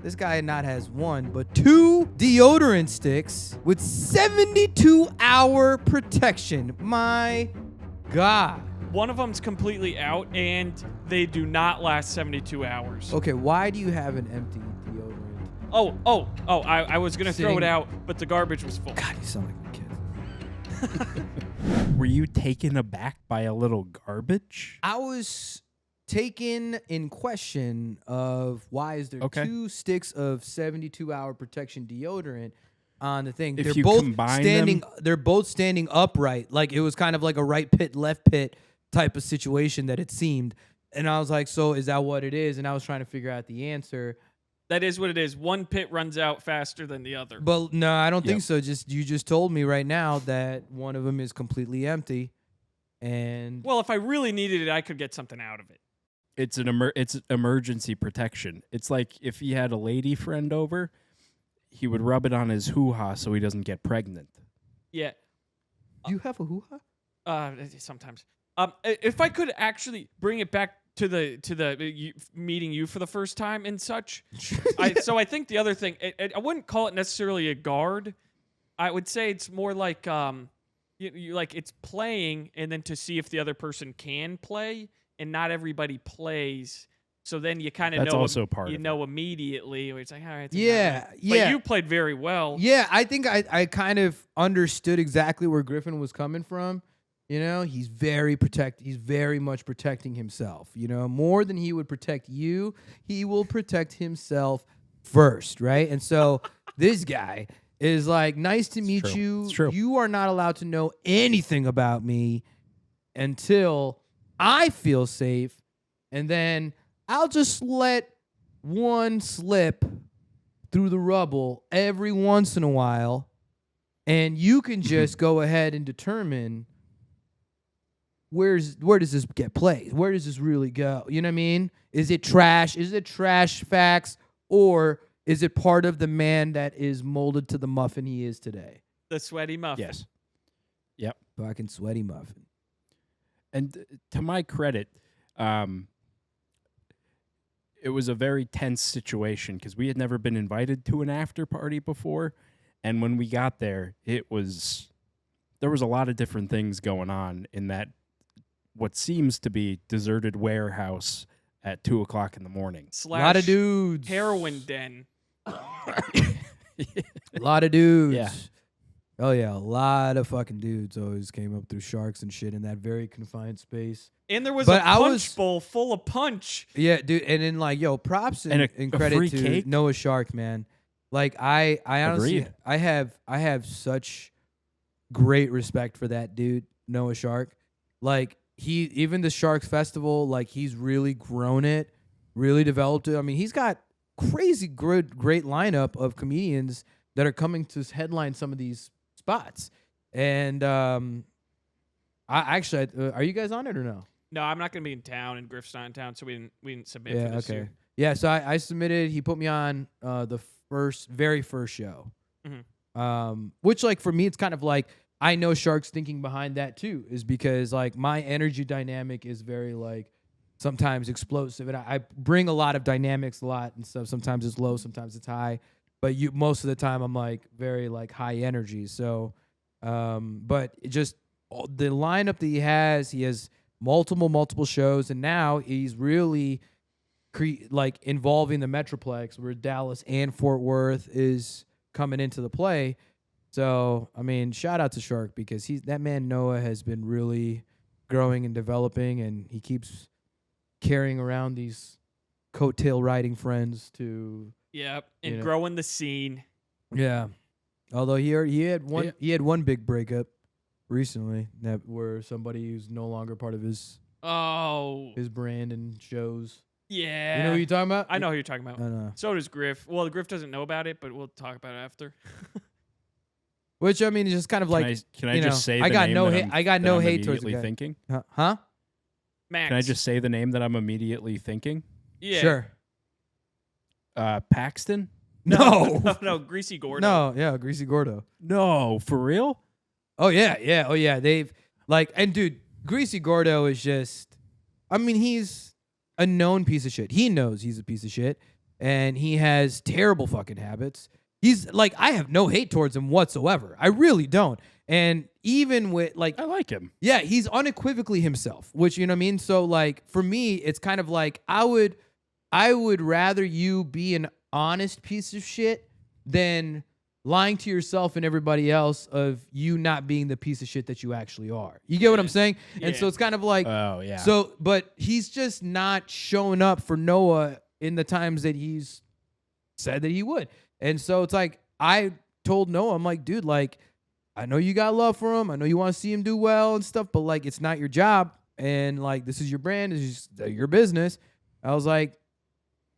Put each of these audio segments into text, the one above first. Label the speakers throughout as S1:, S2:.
S1: This guy not has one, but 2 deodorant sticks with 72-hour protection. My God.
S2: One of them's completely out, and they do not last 72 hours.
S1: Okay, why do you have an empty deodorant?
S2: I was going to throw it out, but the garbage was full.
S1: God, you sound like a kid.
S3: Were you taken aback by a little garbage?
S1: I was taken in question of why is there 2 sticks of 72-hour protection deodorant on the thing.
S3: If you combine them,
S1: they're both standing upright. Like it was kind of like a right pit, left pit type of situation that it seemed. And I was like, so is that what it is? And I was trying to figure out the answer.
S2: That is what it is. One pit runs out faster than the other.
S1: But no, I don't think so. You just told me right now that one of them is completely empty. And
S2: well, if I really needed it, I could get something out of it.
S3: It's it's emergency protection. It's like if he had a lady friend over, he would rub it on his hoo-ha so he doesn't get pregnant.
S2: Yeah.
S1: You have a hoo-ha?
S2: Sometimes. If I could actually bring it back to the meeting you for the first time and such. So I think the other thing, I wouldn't call it necessarily a guard. I would say it's more like you like it's playing, and then to see if the other person can play, and not everybody plays. So then you kind of know.
S3: That's also part.
S2: You know immediately. It's like, all right.
S1: Yeah.
S2: But you played very well.
S1: Yeah, I think I kind of understood exactly where Griffin was coming from. You know, he's very much protecting himself. You know, more than he would protect you, he will protect himself first, right? And so this guy is like, nice to meet you.
S3: It's true.
S1: You are not allowed to know anything about me until I feel safe, and then I'll just let one slip through the rubble every once in a while, and you can just go ahead and determine where does this get played? Where does this really go? You know what I mean? Is it trash? Is it trash facts? Or is it part of the man that is molded to the muffin he is today?
S2: The sweaty muffin.
S3: Yes. Yep.
S1: Fucking sweaty muffin.
S3: And to my credit, it was a very tense situation because we had never been invited to an after party before. And when we got there, there was a lot of different things going on in that what seems to be deserted warehouse at 2:00 in the morning.
S1: A lot of dudes.
S2: Heroin den.
S1: A lot of dudes.
S3: Yeah.
S1: Oh, yeah. A lot of fucking dudes always came up through sharks and shit in that very confined space.
S2: And there was a punch bowl full of punch.
S1: Yeah, dude. And then, like, credit to
S3: cake?
S1: Noah Shark, man. Like, I honestly,
S3: Agreed.
S1: I have such great respect for that dude, Noah Shark. Like, even the Sharks Festival, like, he's really grown it, really developed it. I mean, he's got crazy great lineup of comedians that are coming to headline some of these spots. And are you guys on it or no?
S2: No, I'm not going to be in town, and Griff's not in town, so we didn't submit for this year.
S1: Yeah, so I submitted. He put me on the very first show.
S2: Mm-hmm.
S1: Which, like, for me, it's kind of like, I know Shark's thinking behind that too, is because, like, my energy dynamic is very, like, sometimes explosive, and I bring a lot of dynamics a lot and stuff. Sometimes it's low, sometimes it's high, but most of the time I'm, like, very, like, high energy. So, but just the lineup that he has multiple shows, and now he's really involving the Metroplex, where Dallas and Fort Worth is coming into the play. So, I mean, shout out to Shark, because that man Noah has been really growing and developing, and he keeps carrying around these coattail riding friends to
S2: and growing the scene.
S1: Yeah. Although he had one big breakup recently where somebody who's no longer part of his brand and shows.
S2: Yeah.
S1: You know who you're talking about?
S2: I know who you're talking about.
S1: I know.
S2: So does Griff. Well, Griff doesn't know about it, but we'll talk about it after.
S1: Which, I mean, is just kind of like,
S3: can I just say the
S1: I got
S3: name
S1: no
S3: that
S1: hate.
S3: I'm,
S1: I got
S3: that
S1: no
S3: I'm
S1: hate towards the guy.
S3: Thinking?
S1: Huh?
S2: Max.
S3: Can I just say the name that I'm immediately thinking?
S2: Yeah.
S1: Sure.
S3: Paxton?
S2: No, Greasy Gordo.
S1: No, yeah, Greasy Gordo.
S3: No, for real?
S1: Oh yeah. They've and dude, Greasy Gordo is just, I mean, he's a known piece of shit. He knows he's a piece of shit. and he has terrible fucking habits. He's like, I have no hate towards him whatsoever. I really don't. And even with like,
S3: I like him.
S1: yeah, he's unequivocally himself, which, you know what I mean? So like for me, it's kind of like I would rather you be an honest piece of shit than lying to yourself and everybody else of you not being the piece of shit that you actually are. You get what I'm saying? And so it's kind of like,
S3: oh yeah.
S1: so, but he's just not showing up for Noah in the times that he's said that he would. And so it's like, I told Noah, I'm like, dude, like, I know you got love for him. I know you want to see him do well and stuff, but like, it's not your job. And like, this is your brand. This is your business. I was like,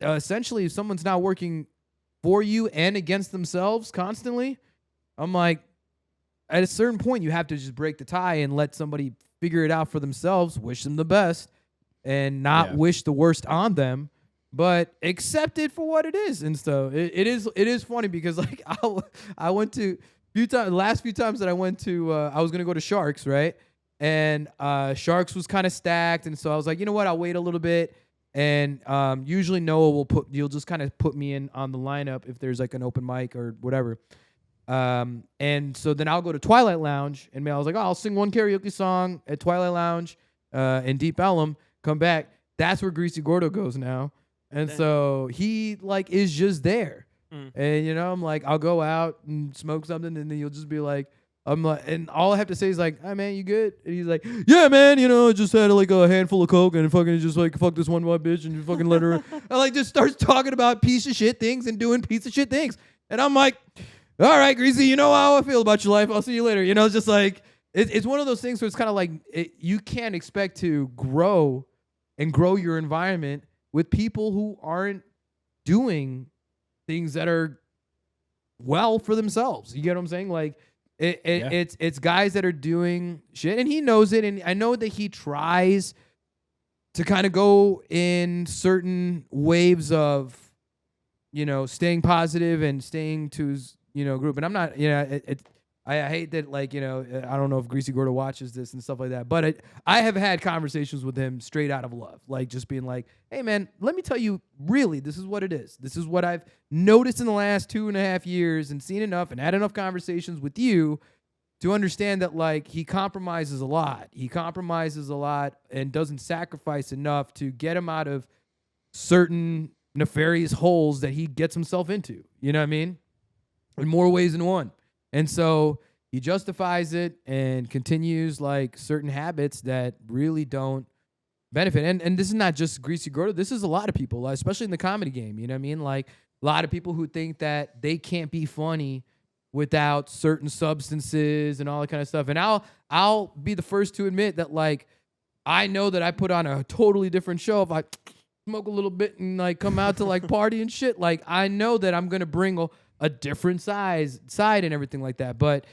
S1: essentially, if someone's not working for you and against themselves constantly, I'm like, at a certain point, you have to just break the tie and let somebody figure it out for themselves, wish them the best, and not wish the worst on them, but accept it for what it is. And so it is funny because like I went to last few times that I went to, I was going to go to Sharks, right? And Sharks was kind of stacked. And so I was like, you know what? I'll wait a little bit. And usually Noah you'll just kind of put me in on the lineup if there's like an open mic or whatever. And so then I'll go to Twilight Lounge, and I was like, oh, I'll sing one karaoke song at Twilight Lounge in Deep Ellum, come back. That's where Greasy Gordo goes now. And so he like is just there. And you know, I'm like, I'll go out and smoke something, and then you'll just be like, I'm like, and all I have to say is like, "Hey man, you good?" And he's like, "Yeah, man, you know, I just had like a handful of coke and fucking just like fuck this one white bitch and fucking let her." I like just starts talking about piece of shit things and doing piece of shit things, and I'm like, "All right, Greasy, you know how I feel about your life. I'll see you later." You know, it's just like it's one of those things where it's kind of like you can't expect to grow your environment with people who aren't doing things that are well for themselves. You get what I'm saying? Like. It's guys that are doing shit, and he knows it, and I know that he tries to kind of go in certain waves of, you know, staying positive and staying to his, you know, group. And I'm not, you know, I hate that, like, you know, I don't know if Greasy Gordo watches this and stuff like that, but I have had conversations with him straight out of love, like just being like, hey, man, let me tell you, really, this is what it is. This is what I've noticed in the last 2.5 years and seen enough and had enough conversations with you to understand that, like, he compromises a lot. He compromises a lot and doesn't sacrifice enough to get him out of certain nefarious holes that he gets himself into. You know what I mean? In more ways than one. And so he justifies it and continues like certain habits that really don't benefit. And this is not just Greasy Gordo. This is a lot of people, especially in the comedy game. You know what I mean? Like a lot of people who think that they can't be funny without certain substances and all that kind of stuff. And I'll be the first to admit that, like, I know that I put on a totally different show if I smoke a little bit and like come out to like party and shit. Like I know that I'm gonna bring a different side and everything like that. But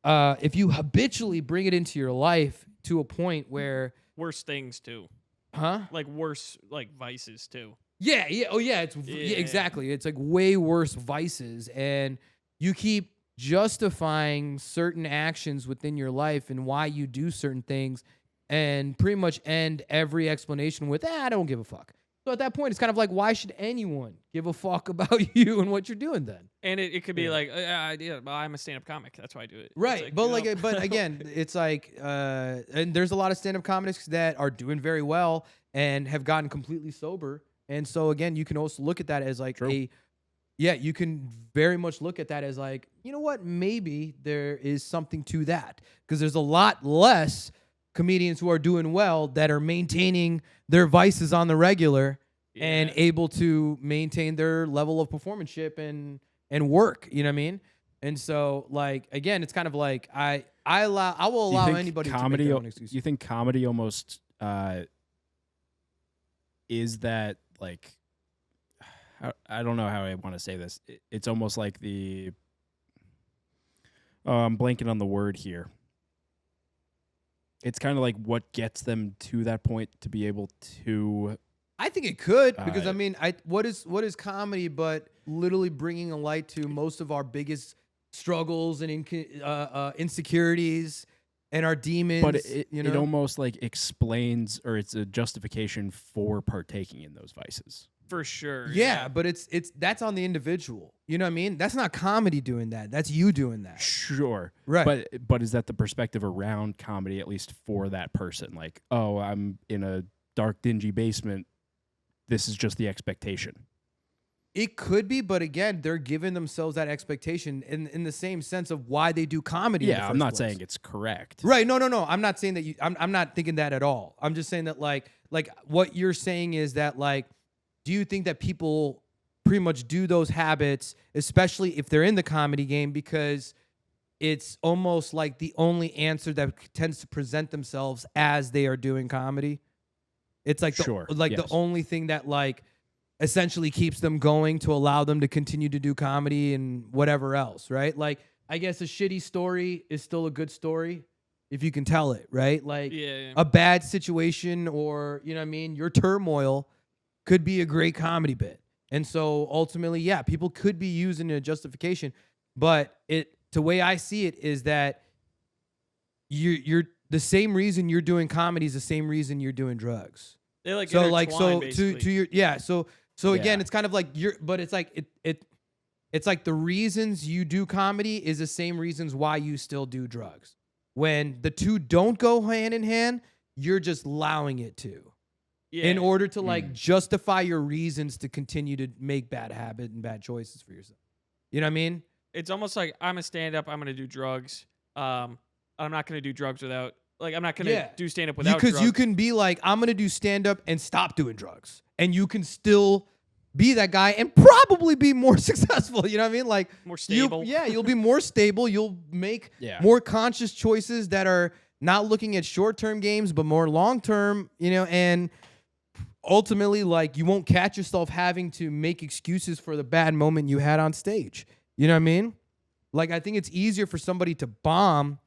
S1: if you habitually bring it into your life to a point where
S2: worse things too, like worse like vices too.
S1: Yeah. Oh yeah. Exactly. It's like way worse vices, and you keep justifying certain actions within your life and why you do certain things, and pretty much end every explanation with, I don't give a fuck. So at that point, it's kind of like, why should anyone give a fuck about you and what you're doing then?
S2: And it could be like, well, I'm a stand-up comic. That's why I do it.
S1: Right. Like, but again, it's like, and there's a lot of stand-up comics that are doing very well and have gotten completely sober. And so again, you can also look at that as like you can very much look at that as like, you know what, maybe there is something to that, because there's a lot less comedians who are doing well that are maintaining their vices on the regular and able to maintain their level of performanceship and work, you know what I mean? And so, like, again, it's kind of like I will allow anybody to make their own excuse.
S3: You think comedy almost is that, like, I don't know how I want to say this. It's almost like I'm blanking on the word here. It's kind of like what gets them to that point to be able to.
S1: I think it could, because I mean, what is comedy but literally bringing a light to most of our biggest struggles and insecurities and our demons.
S3: But it almost like explains, or it's a justification for partaking in those vices.
S2: For sure.
S1: Yeah, but it's that's on the individual. You know what I mean? That's not comedy doing that. That's you doing that.
S3: Sure.
S1: Right.
S3: But is that the perspective around comedy, at least for that person? Like, oh, I'm in a dark, dingy basement. This is just the expectation.
S1: It could be, but again, they're giving themselves that expectation in the same sense of why they do comedy. In the
S3: Yeah,
S1: first
S3: I'm not
S1: place.
S3: saying it's correct.
S1: Right. No. I'm not saying that you. I'm not thinking that at all. I'm just saying that like what you're saying is that like, do you think that people pretty much do those habits, especially if they're in the comedy game, because it's almost like the only answer that tends to present themselves as they are doing comedy. It's like
S3: Sure,
S1: the
S3: yes.
S1: only thing that like essentially keeps them going to allow them to continue to do comedy and whatever else, right? Like I guess a shitty story is still a good story if you can tell it, right? Like
S2: Yeah.
S1: a bad situation or, you know what I mean, your turmoil could be a great comedy bit. And so ultimately, yeah, people could be using a justification, but the way I see it is that you're the same reason you're doing comedy is the same reason you're doing drugs.
S2: They like
S1: So like so
S2: intertwine,
S1: to your so again
S3: Yeah.
S1: it's kind of like but it's like it's like the reasons you do comedy is the same reasons why you still do drugs. When the two don't go hand in hand, you're just allowing it to.
S2: yeah.
S1: In order to like justify your reasons to continue to make bad habit and bad choices for yourself. You know what I mean?
S2: It's almost like I'm a stand-up. I'm gonna do drugs. I'm not gonna do drugs without. Like I'm not gonna do stand-up without.
S1: Because
S2: drugs.
S1: you can be like, I'm gonna do stand up and stop doing drugs, and you can still be that guy and probably be more successful. You know what I mean? Like
S2: More stable.
S1: You'll be more stable. You'll make
S3: Yeah.
S1: more conscious choices that are not looking at short-term games, but more long-term. You know, and ultimately, like you won't catch yourself having to make excuses for the bad moment you had on stage. You know what I mean? Like I think it's easier for somebody to bomb.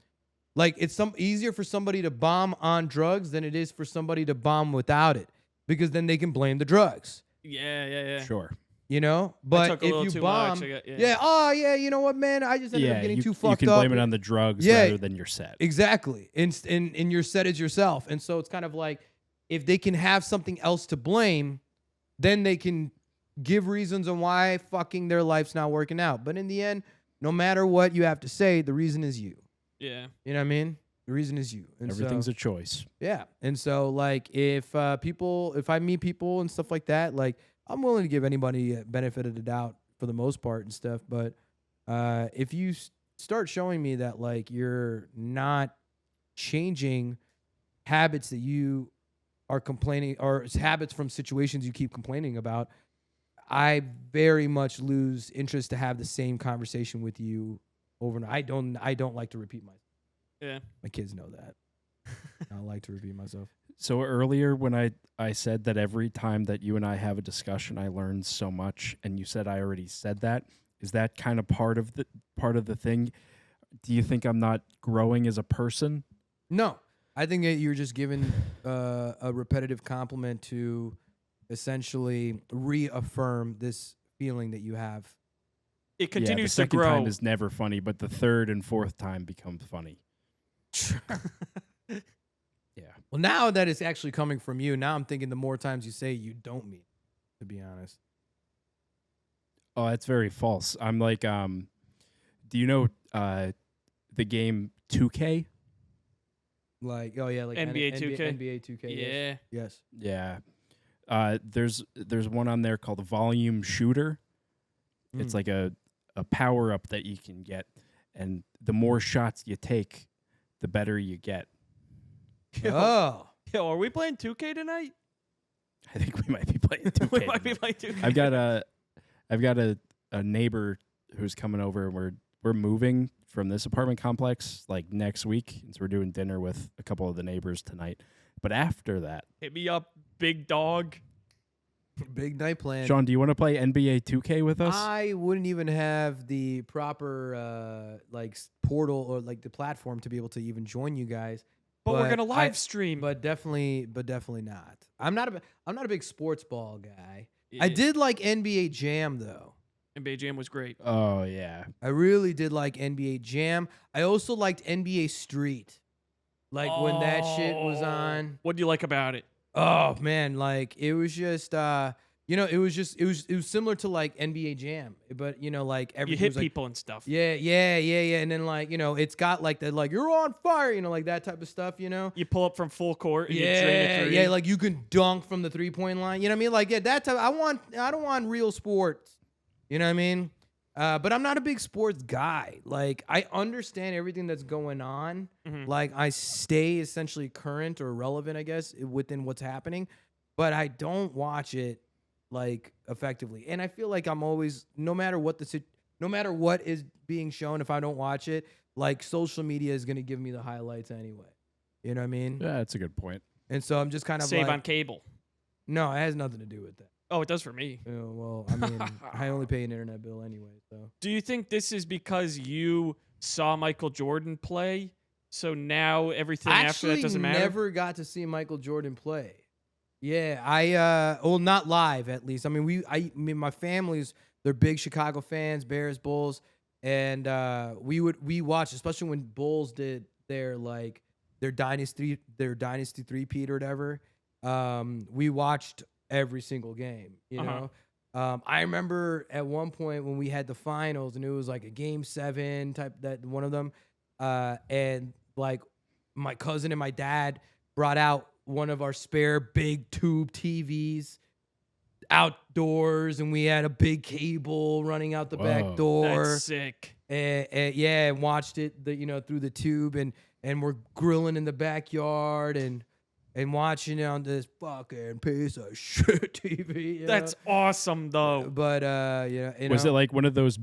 S1: Like it's easier for somebody to bomb on drugs than it is for somebody to bomb without it, because then they can blame the drugs.
S2: Yeah.
S3: Sure.
S1: You know,
S2: I
S1: but
S2: took a
S1: if
S2: little
S1: you
S2: too
S1: bomb,
S2: much, I got- yeah.
S1: yeah, oh yeah, you know what, man, I just ended up
S3: Yeah,
S1: getting
S3: you,
S1: too
S3: you
S1: fucked
S3: can
S1: up.
S3: blame it on the drugs
S1: Yeah.
S3: rather than your set.
S1: Exactly. And your set is yourself. And so it's kind of like if they can have something else to blame, then they can give reasons on why fucking their life's not working out. But in the end, no matter what you have to say, the reason is you.
S2: Yeah.
S1: You know what I mean? The reason is you. And
S3: Everything's
S1: so,
S3: a choice.
S1: yeah. And so like if I meet people and stuff like that, like I'm willing to give anybody a benefit of the doubt for the most part and stuff. But if you start showing me that like you're not changing habits that you are complaining or habits from situations you keep complaining about, I very much lose interest to have the same conversation with you over and I don't like to repeat myself.
S2: Yeah.
S1: My kids know that. I don't like to repeat myself.
S3: So earlier when I said that every time that you and I have a discussion, I learn so much, and you said I already said that. Is that kind of part of the thing? Do you think I'm not growing as a person?
S1: No, I think that you're just giving a repetitive compliment to essentially reaffirm this feeling that you have.
S2: It continues
S3: the
S2: to
S3: second
S2: grow.
S3: time is never funny, but the third and fourth time becomes funny. Yeah.
S1: Well, now that it's actually coming from you, now I'm thinking the more times you say you don't mean it, to be honest.
S3: Oh, that's very false. I'm like, do you know the game 2K?
S1: Like, oh yeah, like
S2: NBA 2K?
S1: NBA 2K.
S2: Yeah.
S1: Yes.
S3: Yeah. There's one on there called Volume Shooter. It's like a power up that you can get, and the more shots you take, the better you get.
S1: Oh.
S2: Yo, are we playing 2K tonight?
S3: I think we might be playing 2K.
S2: We might be playing 2K.
S3: I've got a neighbor who's coming over, and we're moving from this apartment complex like next week, and so we're doing dinner with a couple of the neighbors tonight. But after that,
S2: Hit me up, big dog.
S1: Big night plan.
S3: Shawn, do you want to play NBA 2K with us?
S1: I wouldn't even have the proper portal or like the platform to be able to even join you guys.
S2: But we're gonna live
S1: I-
S2: stream.
S1: But definitely not. I'm not a big sports ball guy. I
S2: Yeah.
S1: did like NBA Jam though.
S2: NBA Jam was great.
S3: Oh yeah.
S1: I really did like NBA Jam. I also liked NBA Street. Like when that shit was on.
S2: What do you like about it?
S1: Oh man, like it was just it was similar to like NBA Jam, but like
S2: You
S1: everything
S2: hit
S1: was like,
S2: people and stuff.
S1: yeah, and then like it's got like the like you're on fire, like that type of stuff,
S2: You pull up from full court and you drain a
S1: Yeah,
S2: three.
S1: yeah, like you can dunk from the 3-point line. You know what I mean? Like, yeah, that type. I don't want real sports. You know what I mean? But I'm not a big sports guy. Like, I understand everything that's going on.
S2: Mhm.
S1: Like, I stay essentially current or relevant, I guess, within what's happening. But I don't watch it like effectively. And I feel like I'm always, no matter what is being shown, if I don't watch it, like social media is gonna give me the highlights anyway. You know what I mean?
S3: Yeah, that's a good point.
S1: And so I'm just kind of
S2: Save
S1: like,
S2: on cable.
S1: no, it has nothing to do with that.
S2: Oh, it does for me.
S1: Well, I mean, I only pay an internet bill anyway, so.
S2: Do you think this is because you saw Michael Jordan play, so now everything after that doesn't matter?
S1: Never got to see Michael Jordan play. Yeah, well, not live at least. I mean, my family's, they're big Chicago fans, Bears, Bulls, and we watched, especially when Bulls did their dynasty three-peat or whatever. We watched every single game, you know. I remember at one point when we had the finals and it was like a game 7 type, that one of them, and like my cousin and my dad brought out one of our spare big tube TVs outdoors, and we had a big cable running out the back door.
S2: That's sick.
S1: And watched it through the tube, and we're grilling in the backyard and watching it on this fucking piece of shit TV.
S2: That's awesome, though.
S1: But
S3: Was it like one of those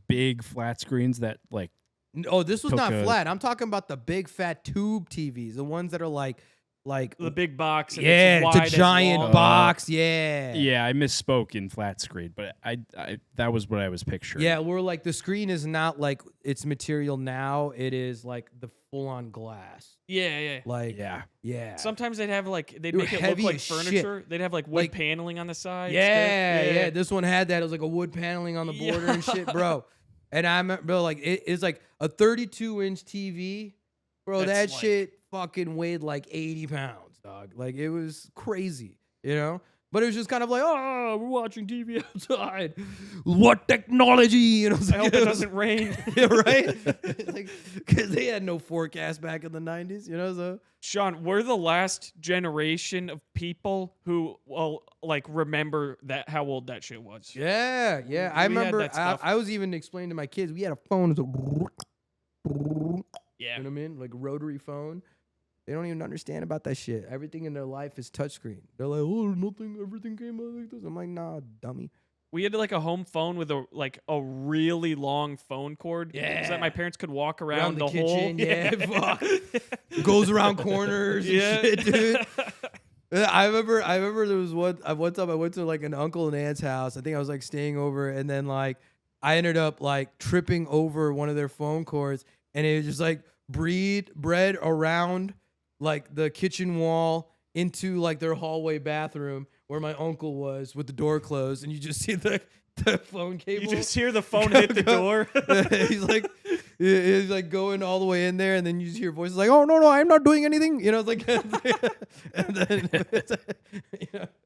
S3: big flat screens that like?
S1: Oh, this was not
S3: took a-
S1: flat. I'm talking about the big fat tube TVs, the ones that are like
S2: The big box. And
S1: yeah,
S2: it's, wide
S1: it's a giant
S2: as
S1: box. Yeah.
S3: Yeah, I misspoke in flat screen, but I that was what I was picturing.
S1: Yeah, we're like the screen is not like its material now. It is like the full on glass.
S2: Yeah.
S1: Like
S3: yeah.
S2: Sometimes they'd make it
S1: They
S2: look
S1: were heavy
S2: like
S1: as shit.
S2: furniture. They'd have like wood
S1: Like-
S2: paneling on the side.
S1: Yeah. This one had that. It was like a wood paneling on the border and shit, bro. And I remember, bro, like it's like a 32-inch TV, bro.
S2: That's
S1: that
S2: like-
S1: shit fucking weighed like 80 pounds, dog. Like it was crazy, you know. But it was just kind of like, oh, we're watching TV outside. What technology, you know?
S2: I hope it doesn't rain.
S1: Yeah, right? Like, because they had no forecast back in the 90s, you know? So
S2: Shawn, we're the last generation of people who remember that how old that shit was.
S1: yeah. I
S2: We had
S1: remember.
S2: that stuff.
S1: I was even explaining to my kids. We had a phone. It was
S2: Yeah.
S1: you know what I mean? Like a rotary phone. They don't even understand about that shit. Everything in their life is touchscreen. They're like, oh, nothing. Everything came out like this. I'm like, nah, dummy.
S2: We had like a home phone with a really long phone cord. So
S1: Yeah.
S2: that my parents could walk around
S1: the
S2: the whole.
S1: kitchen. Yeah, fuck. Goes around corners and shit, dude. I remember there was one time I went to like an uncle and aunt's house. I think I was like staying over, and then like I ended up like tripping over one of their phone cords, and it was just like bread around like the kitchen wall into like their hallway bathroom where my uncle was with the door closed, and you just see the phone cable.
S2: You just hear the phone hit the door.
S1: He's like going all the way in there, and then you just hear voices like, "Oh no, I'm not doing anything." You know, it's like, and then